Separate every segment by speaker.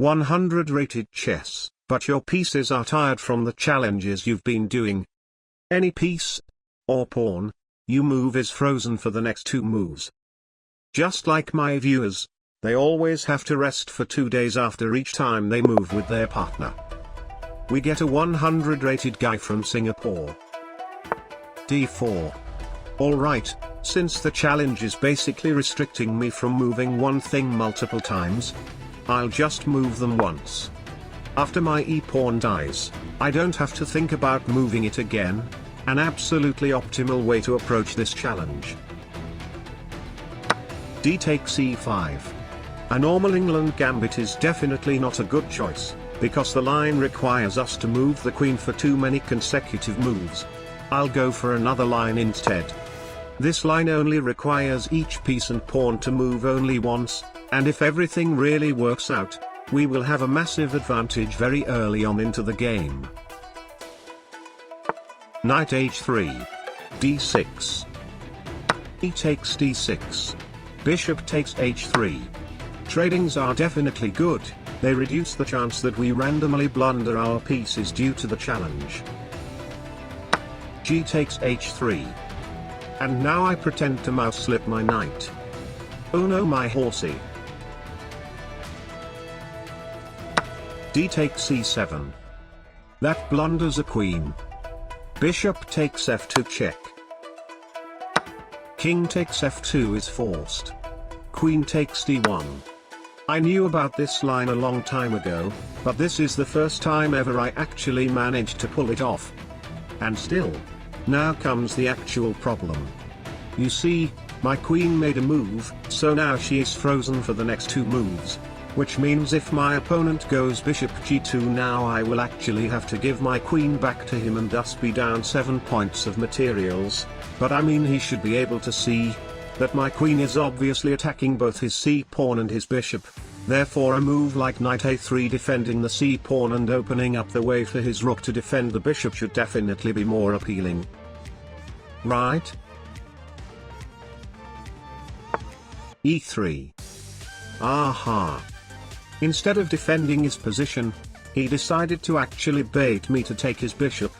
Speaker 1: 100 rated chess, but your pieces are tired from the challenges you've been doing. Any piece, or pawn, you move is frozen for the next 2 moves. Just like my viewers, they always have to rest for 2 days after each time they move with their partner. We get a 100 rated guy from Singapore. D4. Alright, since the challenge is basically restricting me from moving one thing multiple times, I'll just move them once. After my e-pawn dies, I don't have to think about moving it again, an absolutely optimal way to approach this challenge. D takes e5. A normal England gambit is definitely not a good choice, because the line requires us to move the queen for too many consecutive moves. I'll go for another line instead. This line only requires each piece and pawn to move only once, and if everything really works out, we will have a massive advantage very early on into the game. Knight h3. d6. E takes d6. Bishop takes h3. Tradings are definitely good, they reduce the chance that we randomly blunder our pieces due to the challenge. G takes h3. And now I pretend to mouse slip my knight. Oh no, my horsey. D takes c7. That blunders a queen. Bishop takes f2 check. King takes f2 is forced. Queen takes d1. I knew about this line a long time ago, but this is the first time ever I actually managed to pull it off. And still, now comes the actual problem. You see, my queen made a move, so now she is frozen for the next 2 moves. Which means if my opponent goes bishop g2, now I will actually have to give my queen back to him and thus be down 7 points of materials, but I mean he should be able to see that my queen is obviously attacking both his c-pawn and his bishop, therefore a move like knight a3 defending the c-pawn and opening up the way for his rook to defend the bishop should definitely be more appealing. Right? e3. Aha. Instead of defending his position, he decided to actually bait me to take his bishop,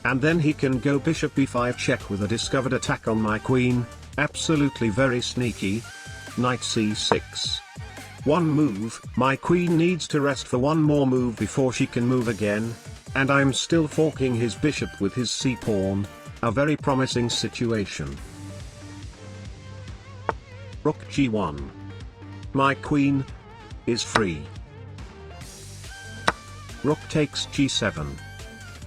Speaker 1: and then he can go bishop b5 check with a discovered attack on my queen, absolutely very sneaky. Knight c6. One move, my queen needs to rest for one more move before she can move again, and I'm still forking his bishop with his c-pawn, a very promising situation. Rook g1. My queen is free. Rook takes g7.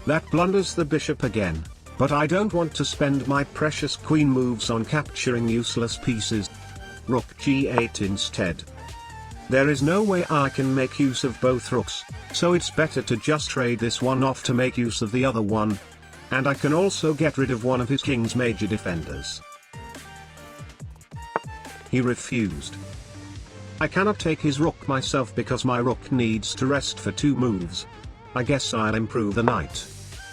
Speaker 1: That blunders the bishop again, but I don't want to spend my precious queen moves on capturing useless pieces. Rook g8 instead. There is no way I can make use of both rooks, so it's better to just trade this one off to make use of the other one, and I can also get rid of one of his king's major defenders. He refused. I cannot take his rook myself because my rook needs to rest for 2 moves. I guess I'll improve the knight.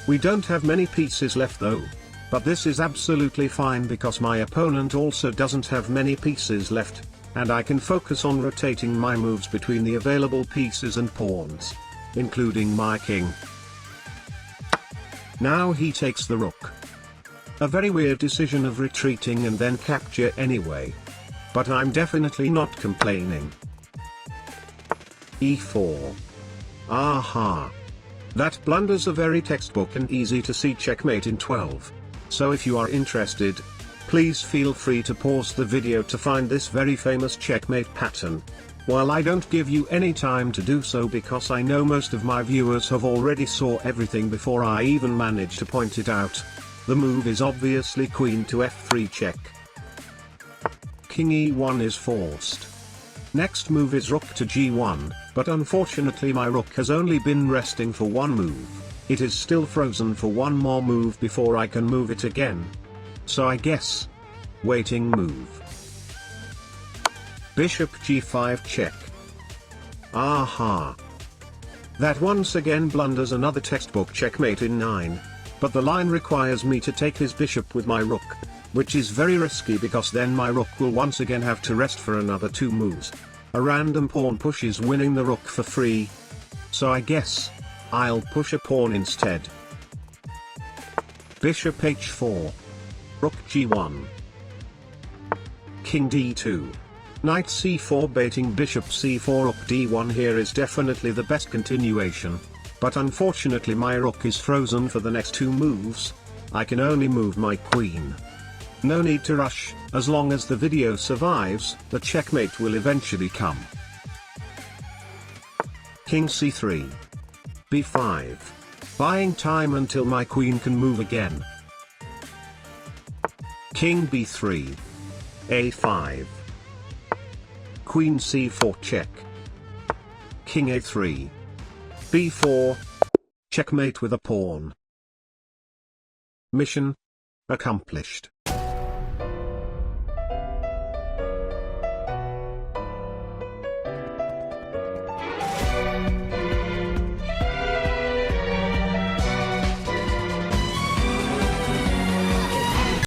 Speaker 1: We don't have many pieces left though, but this is absolutely fine because my opponent also doesn't have many pieces left, and I can focus on rotating my moves between the available pieces and pawns, including my king. Now he takes the rook. A very weird decision of retreating and then capture anyway. But I'm definitely not complaining. e4. Aha. That blunders a very textbook and easy to see checkmate in 12. So if you are interested, please feel free to pause the video to find this very famous checkmate pattern. While I don't give you any time to do so because I know most of my viewers have already saw everything before I even manage to point it out, the move is obviously queen to f3 check. King e1 is forced. Next move is rook to g1, but unfortunately my rook has only been resting for 1 move. It is still frozen for 1 more move before I can move it again. So I guess, waiting move. Bishop g5 check. Aha. That once again blunders another textbook checkmate in 9, but the line requires me to take his bishop with my rook, which is very risky because then my rook will once again have to rest for another 2 moves. A random pawn push is winning the rook for free. So I guess I'll push a pawn instead. Bishop h4. Rook g1. King d2. Knight c4 baiting bishop c4 rook d1 here is definitely the best continuation, but unfortunately my rook is frozen for the next two moves. I can only move my queen. No need to rush, as long as the video survives, the checkmate will eventually come. King c3. b5. Buying time until my queen can move again. King b3. a5. Queen c4 check. King a3. b4. Checkmate with a pawn. Mission accomplished.